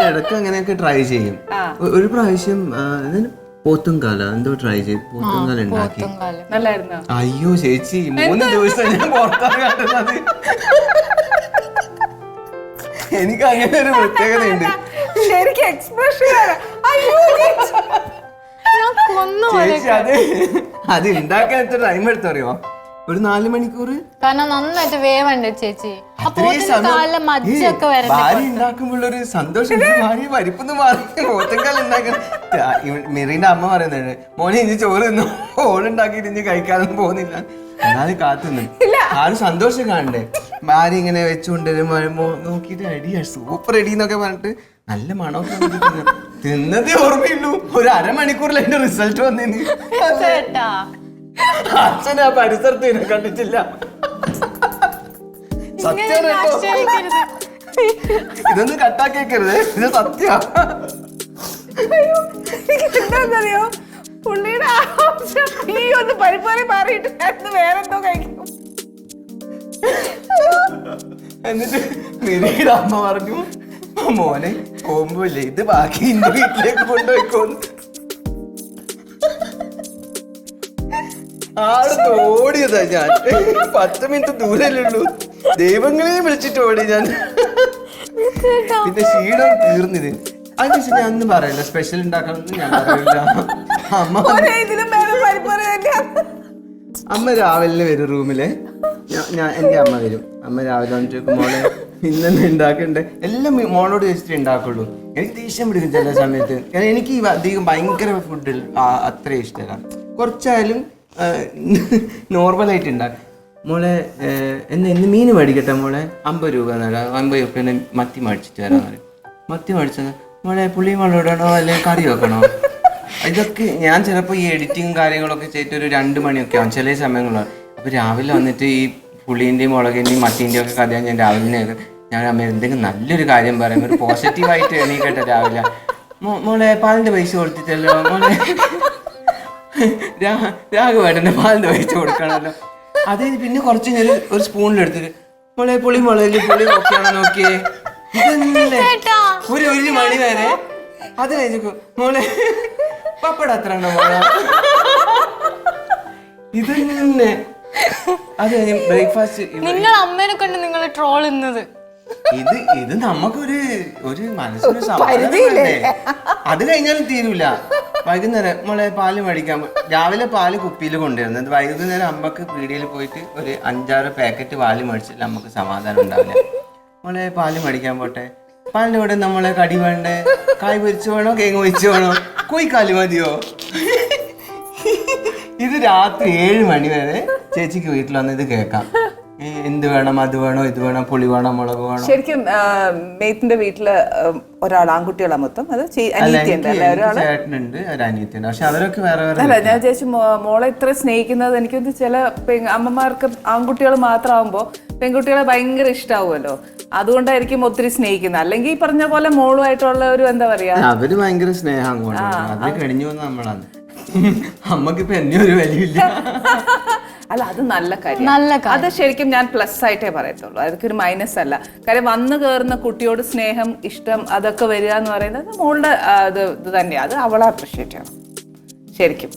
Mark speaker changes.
Speaker 1: ഇടയ്ക്ക് അങ്ങനെയൊക്കെ ട്രൈ ചെയ്യും. ഒരു പ്രാവശ്യം പോത്തുംകാല എന്തോ ട്രൈ ചെയ്ത് പോത്തുംകാല ഉണ്ടാക്കി. അയ്യോ ചേച്ചി 3 ദിവസം ഞാൻ പുറത്താകാറുള്ളത്. എനിക്ക് അങ്ങനെ ഒരു പ്രത്യേകതയുണ്ട്. അത് ഉണ്ടാക്കാൻ എത്ര ടൈം എടുത്തറിയോ? ഒരു 4 മണിക്കൂർ.
Speaker 2: കാരണം നന്നായിട്ട് വേവണ്ടേ ചേച്ചി.
Speaker 1: ഭാര്യ ഉണ്ടാക്കുമ്പോഴൊരു സന്തോഷം. ഭാര്യ പരിപ്പൊന്ന് മാറി പോത്തുംകാല ഉണ്ടാക്കണം. മെറീന്റെ അമ്മ പറയുന്നുണ്ട്, മോനെ ഇനി ചോറ് തിന്നു, ഓളുണ്ടാക്കിയിട്ട് ഇനി കഴിക്കാനൊന്നും പോകുന്നില്ല. എന്നാലും കാത്തുനിന്നു ആരും സന്തോഷം കാണണ്ടേ. ഭാര്യ ഇങ്ങനെ വെച്ചുകൊണ്ടിരുമ്പോ നോക്കിയിട്ട് അടിയാ സൂപ്പർ അടി എന്നൊക്കെ പറഞ്ഞിട്ട് നല്ല മണമൊക്കെ തിന്നതേ ഓർമ്മയുള്ളൂ. ഒരു 1/2 മണിക്കൂറിൽ എന്റെ റിസൾട്ട് വന്നിന്. അച്ഛൻ ആ പരിസരത്ത് കണ്ടിട്ടില്ല. സത്യം ഇതൊന്നും കട്ടാക്കേക്കരുത്, ഇത് സത്യ.
Speaker 3: എന്താന്നറിയോ, പുള്ളിയുടെ ഈ ഒന്ന് പരിപ്പാറി മാറിയിട്ട് വേറെന്തോ കഴിക്കും.
Speaker 1: എന്നിട്ട് മെരീയുടെ അമ്മ പറഞ്ഞു, മോനെ പോകുമ്പോല്ലേ ഇത് ബാക്കി എന്റെ വീട്ടിലേക്ക് കൊണ്ടുപോയിക്കോന്ന്. ആള് ഓടിയതാ. ഞാൻ 10 മിനിറ്റ് ദൂരല്ലുള്ളൂ, ദൈവങ്ങളെയും വിളിച്ചിട്ട് ഓടി ഞാൻ. പിന്നെ ക്ഷീണം തീർന്നിത്. അതിനുശേഷം ഞാൻ ഒന്നും പറയില്ല, സ്പെഷ്യൽ ഉണ്ടാക്കണമെന്ന് ഞാൻ പറയില്ല. അമ്മ രാവിലെ വരും റൂമിലെ. എന്റെ അമ്മ വരും. അമ്മ രാവിലെ വന്നിട്ട് മോളെ ഇന്നെന്നെ ഉണ്ടാക്കണ്ടേ എല്ലാം മോളോട് വെച്ചിട്ട് ഉണ്ടാക്കുള്ളൂ. എനിക്ക് ദേഷ്യം പിടിക്കും ചില സമയത്ത്. കാരണം എനിക്ക് അധികം ഭയങ്കര ഫുഡ് അത്ര ഇഷ്ടമല്ല. കുറച്ചായാലും നോർമലായിട്ട് ഉണ്ടാക്കും. മോളെ ഇന്ന് മീൻ മേടിക്കട്ടെ മോളെ, 50 രൂപ നേടാ, 50 രൂപ മത്തി മേടിച്ചിട്ട് വരാൻ പറയും. മത്തി മേടിച്ചത് മോളെ പുളി മുളക് ഇടണോ അല്ലെങ്കിൽ കറി വെക്കണോ? ഇതൊക്കെ ഞാൻ ചിലപ്പോൾ ഈ എഡിറ്റിങ് കാര്യങ്ങളൊക്കെ ചെയ്തിട്ട് ഒരു 2 മണിയൊക്കെ ആവും ചില സമയങ്ങളാണ്. അപ്പോൾ രാവിലെ വന്നിട്ട് ഈ പുളീൻ്റെയും മുളകിൻ്റെയും മത്തീൻ്റെയും ഒക്കെ കഥ ഞാൻ രാവിലെ ഞാൻ അമ്മ എന്തെങ്കിലും നല്ലൊരു കാര്യം പറയാം, ഒരു പോസിറ്റീവായിട്ട് എണീക്കട്ടെ രാവിലെ. മോളെ പാലിൻ്റെ പൈസ കൊടുത്തിട്ടല്ലോ മോളെ, രാഘവേട്ടൻ്റെ പാലിൻ്റെ പൈസ കൊടുക്കണമല്ലോ. അത് പിന്നെ കുറച്ച് ഞാൻ ഒരു സ്പൂണിലെടുത്തിട്ട് മോളെ പുളി മുളകിൽ പുളി നോക്കിയാണോ നോക്കിയേ. ഇതല്ലേ ഒരു മണി വരെ അത് കഴിഞ്ഞു. മോളെ പപ്പട അത്ര ഉണ്ടോ മോളെ, ഇതന്നെ. അത് കഴിഞ്ഞ് ബ്രേക്ക്ഫാസ്റ്റ്.
Speaker 2: നിങ്ങൾ അമ്മേനെ കൊണ്ട് നിങ്ങൾ ട്രോൾ ചെയ്യുന്നത്
Speaker 1: ഇത് നമുക്കൊരു മനസ്സിന് സമാധാനമല്ലേ. അത് കഴിഞ്ഞാലും തീരൂല. വൈകുന്നേരം മോളെ പാല് മേടിക്കാൻ, രാവിലെ പാല് കുപ്പിയിൽ കൊണ്ടുവരുന്നത്, വൈകുന്നേരം അമ്മക്ക് പീടികയിൽ പോയിട്ട് ഒരു 5-6 പാക്കറ്റ് പാല് മേടിച്ചില്ല നമുക്ക് സമാധാനം ഉണ്ടാവില്ല. മോളെ പാല് മേടിക്കാൻ പോട്ടെ, പാലിൻ്റെ കൂടെ നമ്മളെ കടി വേണ്ടേ, കായ് പൊരിച്ച് വേണോ കേങ്ങ് പൊരിച്ച് വേണോ, കോഴിക്കാല് മതിയോ? ഇത് രാത്രി 7 മണി വരെ ചേച്ചിക്ക് വീട്ടിൽ വന്ന് ഇത് കേൾക്കാം. എന്ത് വേണം, അത് വേണോ, ഇത് വേണം, പുളി വേണോ, മുളക് വേണോ.
Speaker 3: ശരിക്കും മേത്തിന്റെ വീട്ടില് ഒരാൾ ആൺകുട്ടികളാ മൊത്തം, അത്
Speaker 1: ചേട്ടനുണ്ട് ഒരു അനിയത്തിയുണ്ട്. പക്ഷെ അവരൊക്കെ വേറെ വേറെ.
Speaker 3: അല്ല ഞാൻ ചേച്ചി മോളെ ഇത്ര സ്നേഹിക്കുന്നത് എനിക്കൊന്ന് ചില അമ്മമാർക്ക് ആൺകുട്ടികൾ മാത്രമാകുമ്പോ പെൺകുട്ടികളെ ഭയങ്കര ഇഷ്ടാവുമല്ലോ, അതുകൊണ്ടായിരിക്കും ഒത്തിരി സ്നേഹിക്കുന്നത്. അല്ലെങ്കിൽ ഈ പറഞ്ഞ പോലെ മോളുമായിട്ടുള്ള ഒരു എന്താ പറയാ,
Speaker 1: അവര് ഭയങ്കര സ്നേഹം അങ്ങോട്ട്. അത് കഴിഞ്ഞു വന്ന നമ്മളാണ്. അമ്മക്കിപ്പോ എന്നെ ഒരു വലിയില്ല.
Speaker 3: അല്ല അത് നല്ല കാര്യം, അത് ശരിക്കും ഞാൻ പ്ലസ് ആയിട്ടേ പറയത്തുള്ളൂ, അതൊക്കെ ഒരു മൈനസ് അല്ല. കാര്യം വന്നു കയറുന്ന കുട്ടിയോട് സ്നേഹം, ഇഷ്ടം അതൊക്കെ വരിക എന്ന് പറയുന്നത് മോളുടെ ഇത് തന്നെയാണ്. അത് അവളെ അപ്രിഷ്യേറ്റ് ചെയ്യണം ശരിക്കും.